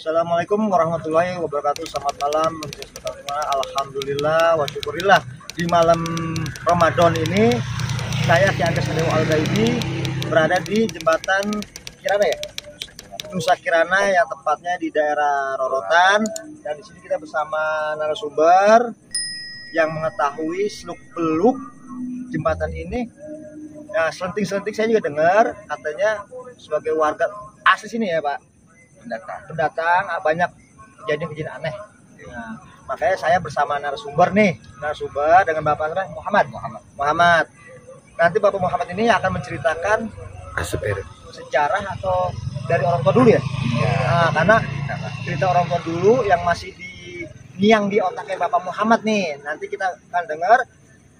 Assalamualaikum warahmatullahi wabarakatuh. Selamat malam. Alhamdulillah wa syukurillah. Di malam Ramadan ini saya Ki Andes Dewa Al-Ghaibi berada di jembatan Kirana ya? Nusa Kirana yang tepatnya di daerah Rorotan, dan di sini kita bersama narasumber yang mengetahui seluk-beluk jembatan ini. Nah, selenting-selenting saya juga dengar katanya sebagai warga asli sini ya Pak, pendatang banyak kejadian-kejadian aneh. Nah, makanya saya bersama narasumber dengan Bapak Muhammad. Nanti Bapak Muhammad ini akan menceritakan sejarah atau dari orang tua dulu ya. Nah, karena cerita orang tua dulu yang masih niang di otaknya Bapak Muhammad nih. Nanti kita akan dengar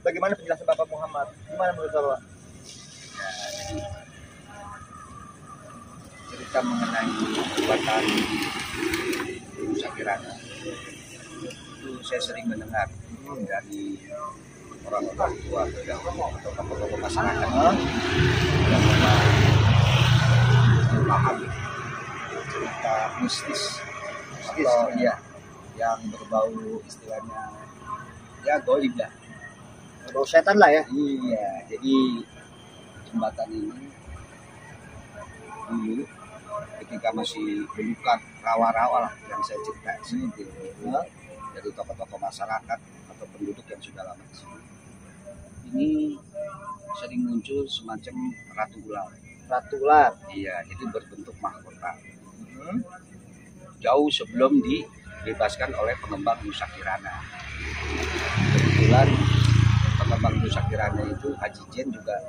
bagaimana penjelasan Bapak Muhammad. Gimana menurut Bapak? Cerita mengenai jembatan Nusa Kirana itu saya sering mendengar dari orang-orang tua atau tokoh-tokoh masyarakat yang paham cerita mistis atau ya yang berbau istilahnya ya goib lah, Berbau setan lah ya. iya. Jadi jembatan ini dulu ketika masih belukan rawa-rawa lah yang saya cerita seperti itu, dari tokoh-tokoh masyarakat atau penduduk yang sudah lama di sini, ini sering muncul semacam ratu ular. Iya, jadi berbentuk mahkota. Jauh sebelum dibebaskan oleh pengembang Nusa Kirana. Kebetulan pengembang Nusa Kirana itu Haji Jen juga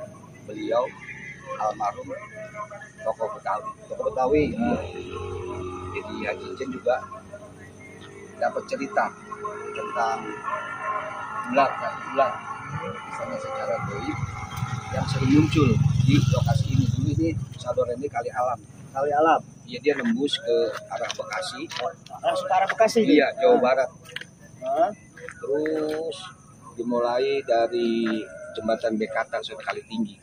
beliau almarhum tokoh Betawi. Jadi Haji Jen juga dapat cerita tentang ular misalnya secara goib yang sering muncul di lokasi ini. Dulu ini Sador ini kali alam. Iya, dia nembus ke arah Bekasi. Langsung ke arah Bekasi. Iya, Jawa Barat. Terus dimulai dari jembatan Bekatan suatu kali tinggi.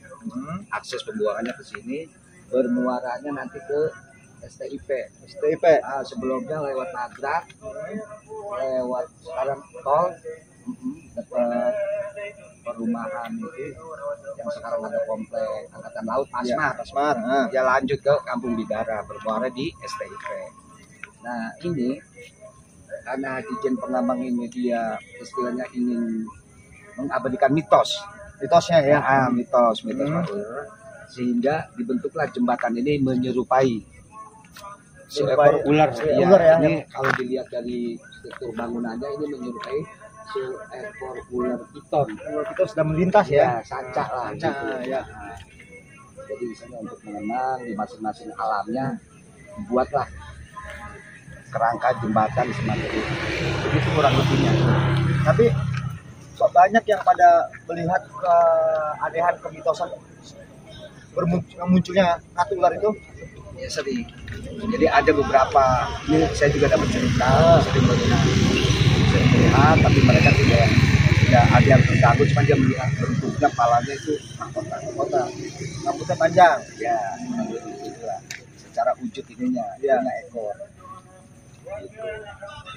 Akses pembuangannya ke sini, bermuaranya nanti ke STIP. Sebelumnya lewat Nagrak, lewat sekarang tol, dekat perumahan itu yang sekarang ada komplek Angkatan Laut Pasmar. Ya lanjut ke Kampung Bidara, bermuara di STIP. Nah ini karena Haji Jen Pengambang ini dia istilahnya ingin mengabadikan mitosnya ya, mitos sehingga dibentuklah jembatan ini menyerupai seekor ular. Ini kalau dilihat dari struktur bangunannya ini menyerupai seekor ular piton. Ular piton sedang melintas ya, sancak lah gitu. Ya. Jadi di sana untuk mengenang di masing-masing alamnya dibuatlah kerangka jembatan semacam itu. Begitu kurang lebihnya. Tapi kok banyak yang pada melihat keanehan, kemitosan munculnya ratu ular itu? Ya sering. Jadi ada beberapa, ini saya juga dapat cerita, sering melihat, tapi mereka tidak ada yang terganggu, cuma dia melihat bentuknya palanya itu mahkota, rambutnya panjang. Ya, itulah. Secara wujud ininya, punya ekor. Gitu.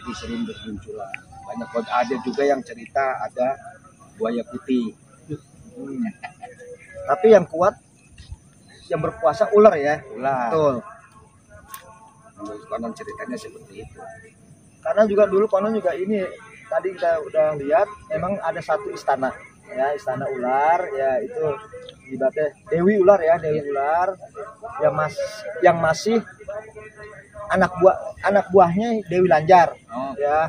Jadi sering bermunculan. Banyak, ada juga yang cerita ada buaya putih. Tapi yang kuat, yang berkuasa ular ya. Betul. Konon ceritanya seperti itu. Karena juga dulu konon juga ini tadi kita udah lihat memang ada satu istana ya, istana ular ya, itu ibaratnya Dewi Ular yang masih anak buahnya Dewi Lanjar. Ya.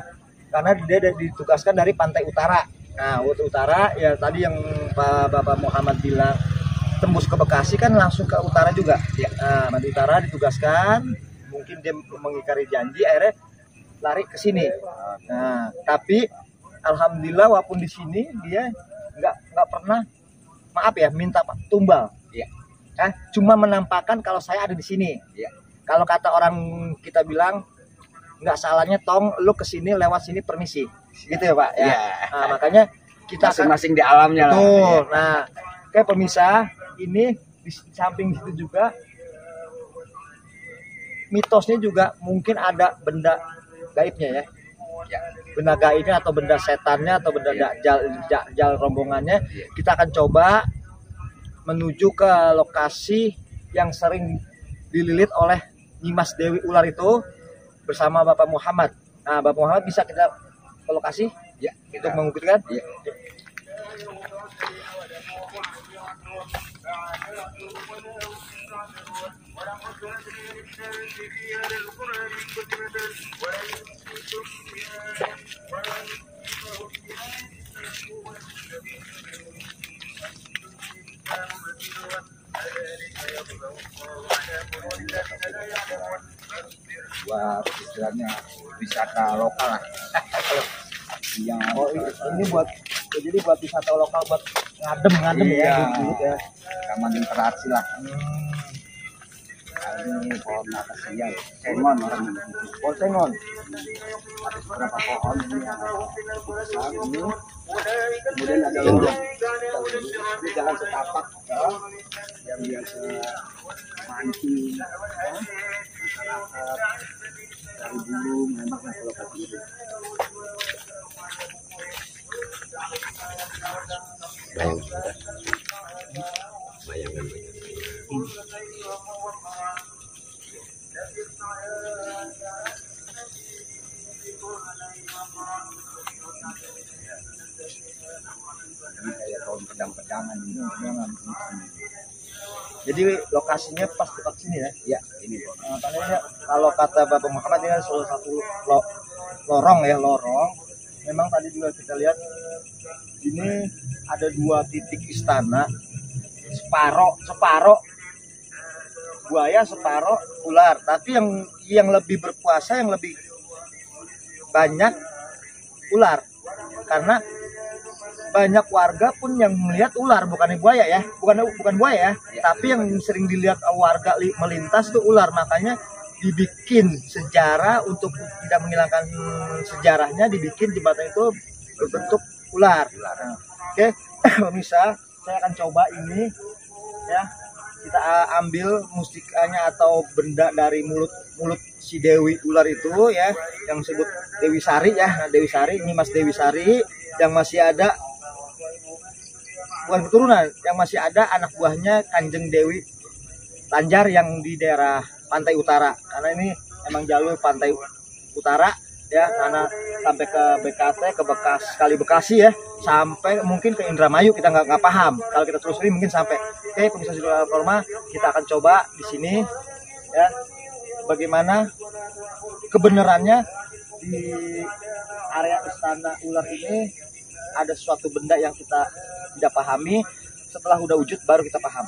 Karena dia ditugaskan dari pantai utara. Nah, utara ya tadi yang Bapak Muhammad bilang tembus ke Bekasi kan langsung ke utara juga. Nah, pantai utara ditugaskan, mungkin dia mengingkari janji, akhirnya lari ke sini. Nah, tapi alhamdulillah walaupun di sini dia nggak pernah minta tumbal. Cuma menampakkan kalau saya ada di sini. Kalau kata orang kita bilang nggak salahnya tong lu kesini lewat sini permisi, gitu ya Pak ya. Nah, makanya kita masing-masing di alamnya lah. Nah, kayak pemisah ini di samping situ juga mitosnya juga mungkin ada benda gaibnya ya. Benda gaibnya atau benda setannya atau benda dajjal rombongannya. Kita akan coba menuju ke lokasi yang sering dililit oleh Nyimas Dewi Ular itu bersama Bapak Muhammad. Nah, Bapak Muhammad bisa kita ke lokasi Ya, untuk mengukirkan. Ya. Buat istilahnya wisata lokal lah. Yang ini buat jadi buat wisata lokal buat ngadem Iya. ya. Taman interaksi lah. Ini pohon akasia, sengon orang Pohon sengon. ada beberapa pohon ini yang besar ini. Kemudian ada lorong. Ini jalan setapak ya, yang biasa mancing ya, masyarakat dari dulu memang ke lokasi itu. Bayangan. Ini kayak tahun pedang-pedangan ini. Jadi lokasinya pas dekat sini ya. Ya, ini Bang. Makanya kalau kata Bapak Muhammad ini kan salah satu lorong ya, lorong. Memang tadi juga kita lihat ini ada 2 titik istana, separoh buaya, separoh ular. Tapi yang lebih berkuasa, yang lebih banyak ular, karena banyak warga pun yang melihat ular, bukan buaya ya, bukan buaya ya, tapi yang sering dilihat warga melintas itu ular. Makanya dibikin sejarah untuk tidak menghilangkan sejarahnya, dibikin jembatan itu berbentuk ular. Oke, pemirsa, saya akan coba ini ya, kita ambil mustikanya atau benda dari mulut si Dewi Ular itu ya, yang disebut Dewi Sari ya, Dewi Sari, Nyimas Dewi Sari, yang masih ada, bukan keturunan, yang masih ada anak buahnya Kanjeng Dewi Tanjar yang di daerah pantai utara. Karena ini emang jalur pantai utara ya, karena sampai ke BKT, ke Kali Bekasi ya, sampai mungkin ke Indramayu, kita nggak paham. Kalau kita telusuri mungkin sampai. Oke, pemirsa Jurnal Forma, kita akan coba di sini ya, bagaimana kebenarannya di area istana ular ini ada suatu benda yang kita tidak pahami. Setelah udah wujud baru kita paham.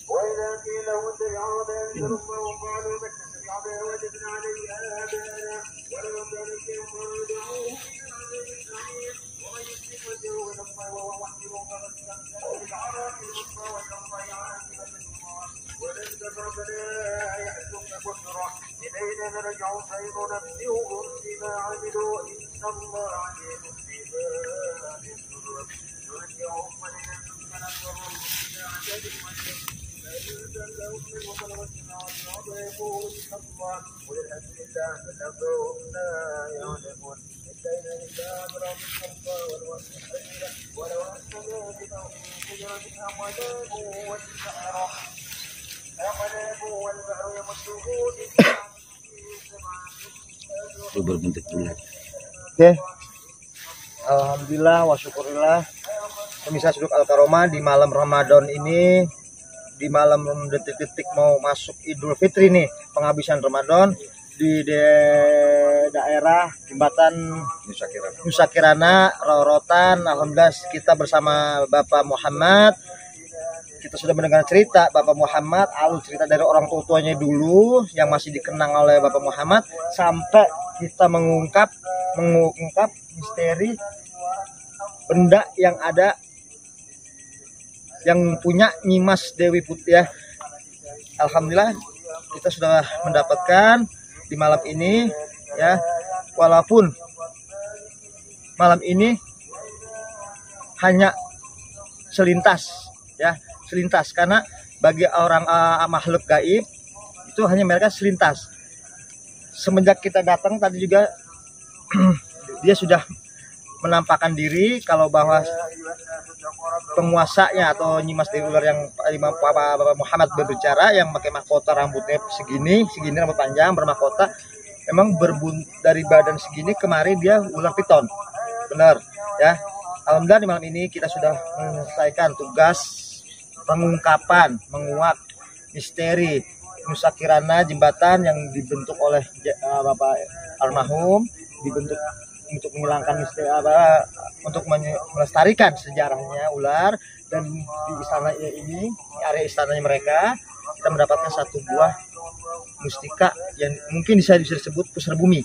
وإذا قيل اتبعوا ما أنزل الله قالوا بل نتبع ما وجدنا عليه آباءنا ولو كان شيء يدعوه إلى عذاب السعير ومن يشرك وجهه إلى الله وهو محسن فقد استمتع بالعراق الوسطى والأرض عاقبة الله ولن ربنا يحكم كفرا إلينا نرجع فينبئهم بما عملوا إن الله عليم بما يصنعون نرجعهم ولننصرهم إلى عذاب المسلم لهم من وخلق السماوات والأرض يقول إن الله وللأسف الله فنبئهم لا يعلمون إلا لله أمرهم الخلق والوسيلة ولو أنزلنا بهم شجرة أقلام والبحر يمده Itu berbentuk bulat. Oke, alhamdulillah wa syukurillah, pemirsa Suduk Al-Karomah, di malam Ramadan ini, di malam detik-detik mau masuk Idul Fitri nih, penghabisan Ramadan di daerah jembatan Nusa Kirana, Rorotan. Alhamdulillah kita bersama Bapak Muhammad, kita sudah mendengar cerita Bapak Muhammad, alur cerita dari orang tuanya dulu yang masih dikenang oleh Bapak Muhammad, sampai kita mengungkap misteri benda yang ada yang punya Nyimas Dewi Putih ya. Alhamdulillah kita sudah mendapatkan di malam ini ya, walaupun malam ini hanya selintas ya, selintas, karena bagi orang makhluk gaib itu hanya mereka selintas. Semenjak kita datang tadi juga dia sudah menampakkan diri kalau bahwa penguasanya atau Nyimas Dewi Ular yang Bapak Muhammad berbicara, yang pakai mahkota rambutnya segini rambut panjang bermahkota, memang dari badan segini kemarin dia ular piton, benar ya. Alhamdulillah di malam ini kita sudah menyelesaikan tugas pengungkapan, menguak misteri Nusa Kirana, jembatan yang dibentuk oleh Bapak almarhum, dibentuk untuk menghilangkan misteri untuk melestarikan sejarahnya ular. Dan di istana ini, area istananya mereka, kita mendapatkan satu buah mustika yang mungkin bisa disebut pusar bumi.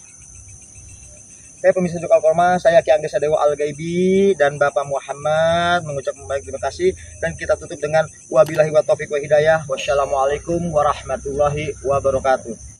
Saya pemirsa Dukal Korma, saya Ki Angga Sadewa Al-Gaibi dan Bapak Muhammad mengucapkan baik terima kasih, dan kita tutup dengan wabillahi wa taufiq wa hidayah. Wassalamualaikum warahmatullahi wabarakatuh.